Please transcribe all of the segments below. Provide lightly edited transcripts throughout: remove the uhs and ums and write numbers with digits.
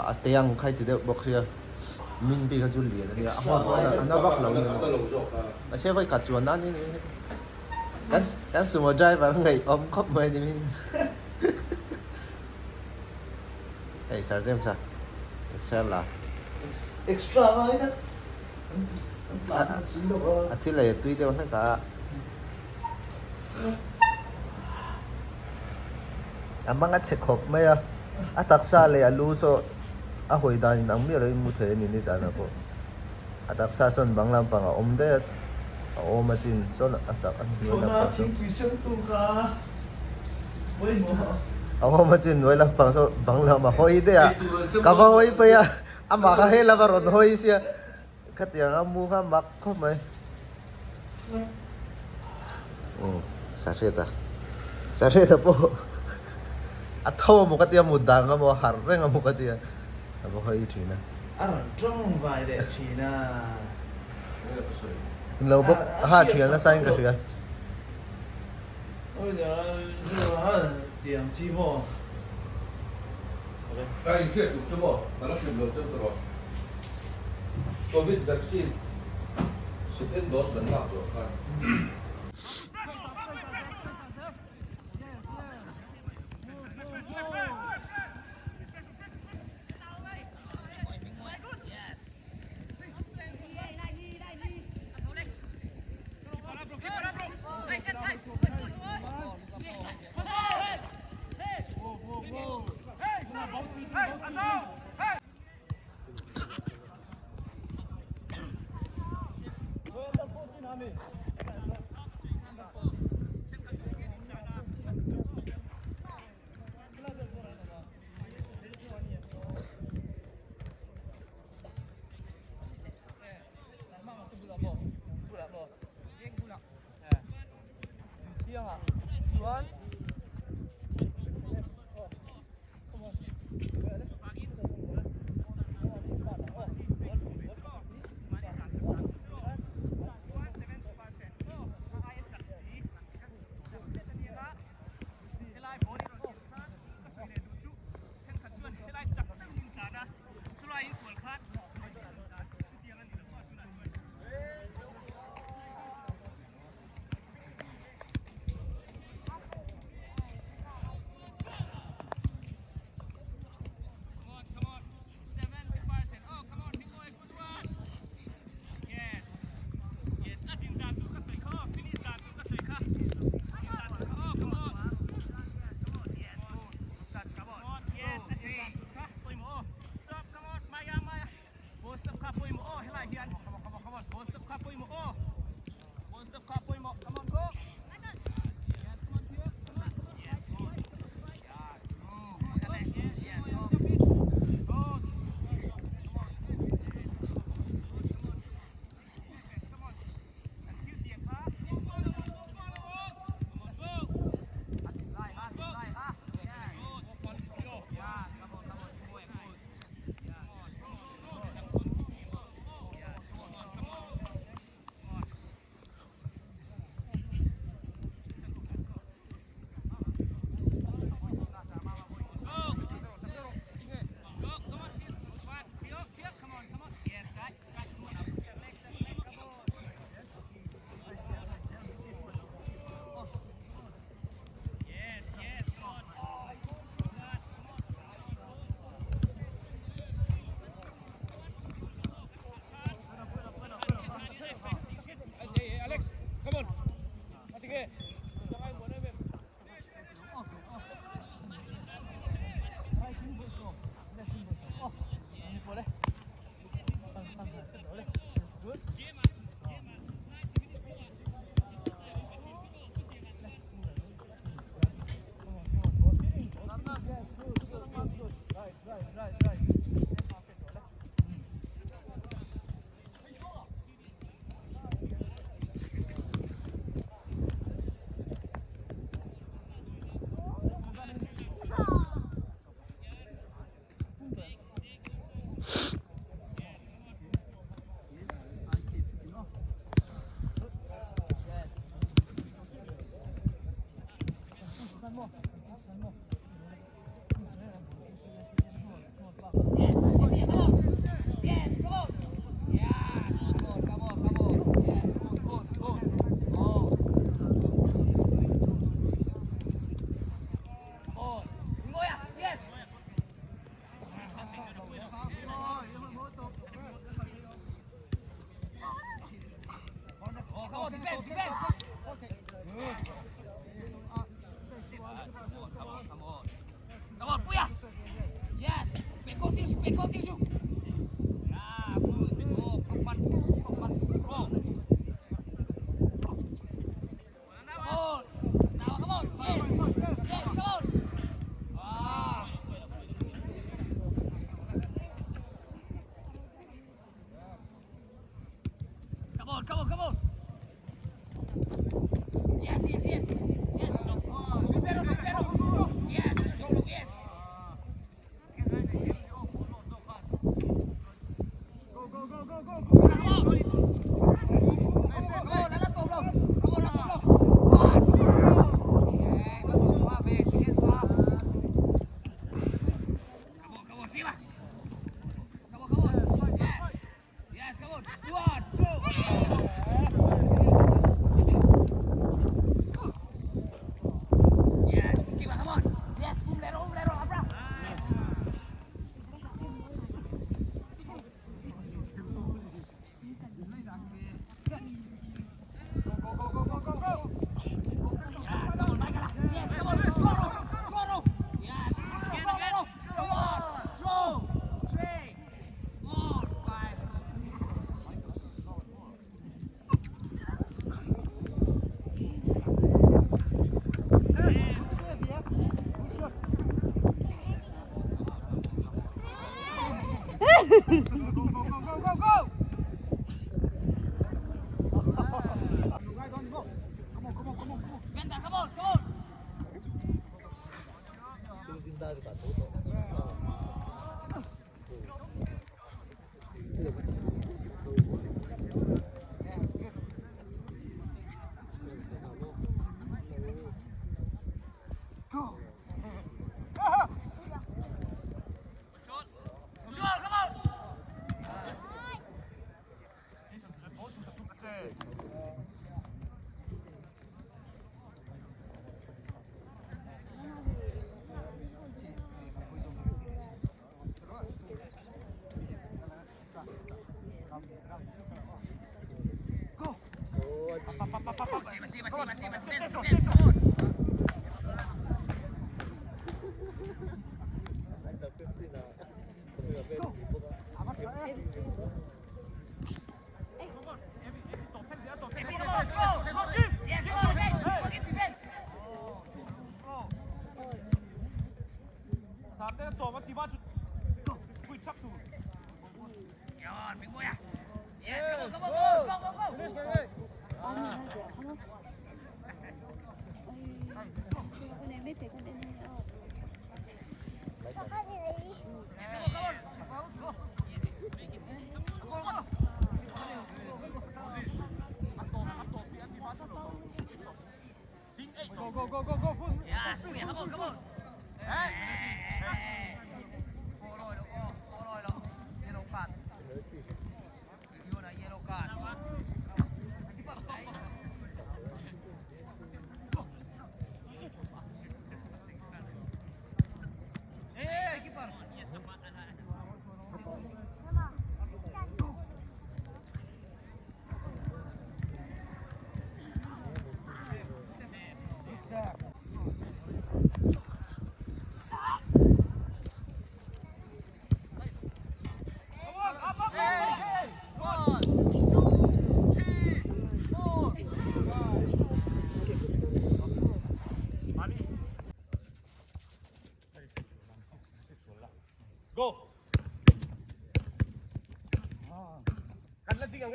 à tiếng khai thì được bốc kia mình bị cái chuyện liền đấy à hoa nó vắt lâu rồi à sẽ phải cắt chuột nó như thế cái số một drive vào ngày ôm khóc mày thì mình hey sao xem sao sao là extra vậy đó à thế là tùy theo nó cả à mang cái check hộp mấy à tác xa lấy alu so à hồi đó thì nắm biết là mua thế này như sao nào cô à tác xa son bằng làm bằng ôm đấy ôm mà chín son à tác anh nói là bằng chính quy sinh tu cả với mua ôm mà chín nói là bằng so bằng làm mà hồi đấy à cả vào hồi bây à à mà cái hay là vào rồi hồi xia cái tiếng à mua cái mặc không mày sarita po at home mo katiya muda nga mo harre nga mo katiya abo kay China aron trong vài đệ China lâu bốc ha China na sai ka siya ôi giờ ha điểm chi mô cái chuyện của chúng bộ nó chuyển được cho tôi Covid vaccine sự tiên đó vẫn làm được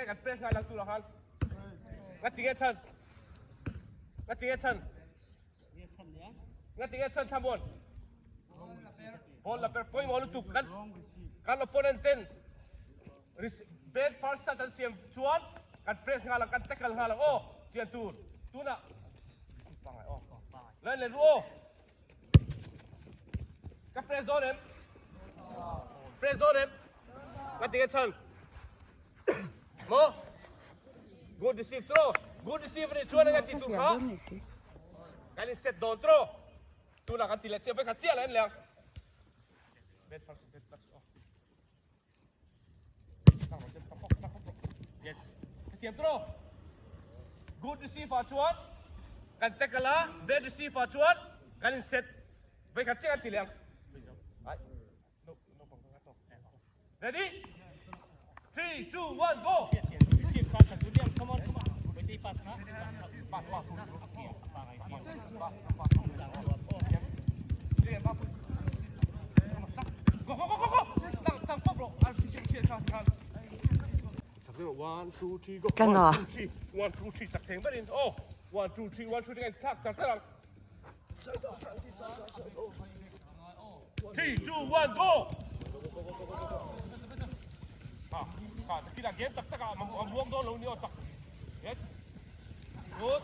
Kan press nga lang tulakan. Ngatinget san. Ngatinget san. Ngatinget san samon. Ball la per point mo lutuk kan. Kan opponent ten. Bad first touch and siem chuan. Kan press nga lang kan tackle nga lang. Oh, tian tur. Tuna. Pangai oh. Len len ruo. Kan press donem. Press donem. Ngatinget san. Mo. Good receive throw. Good receive ni chuan nga titung ha. Kalin set down throw. Tuna kan tilet siapa kan cia lain lang. Bad first touch off. Yes. Ketiam throw. Good receive chuan. Kan tackle la, bad receive chuan. Kalin set. Baik kan cia kan tilang. Ai. No pang to. Ready? 3, 2, 1, go! Receive contact, William. Come on. Wait, pass na. Pass. Go! Tang po, bro. One, two, three, go. Kan nga. 1, 2, 3, sak theng ba rin? Oh, 1, 2, 3, 1, 2, 3, tak. 3, 2, 1, go! Kita game tak ang buwag doon, tak. Yes. Good.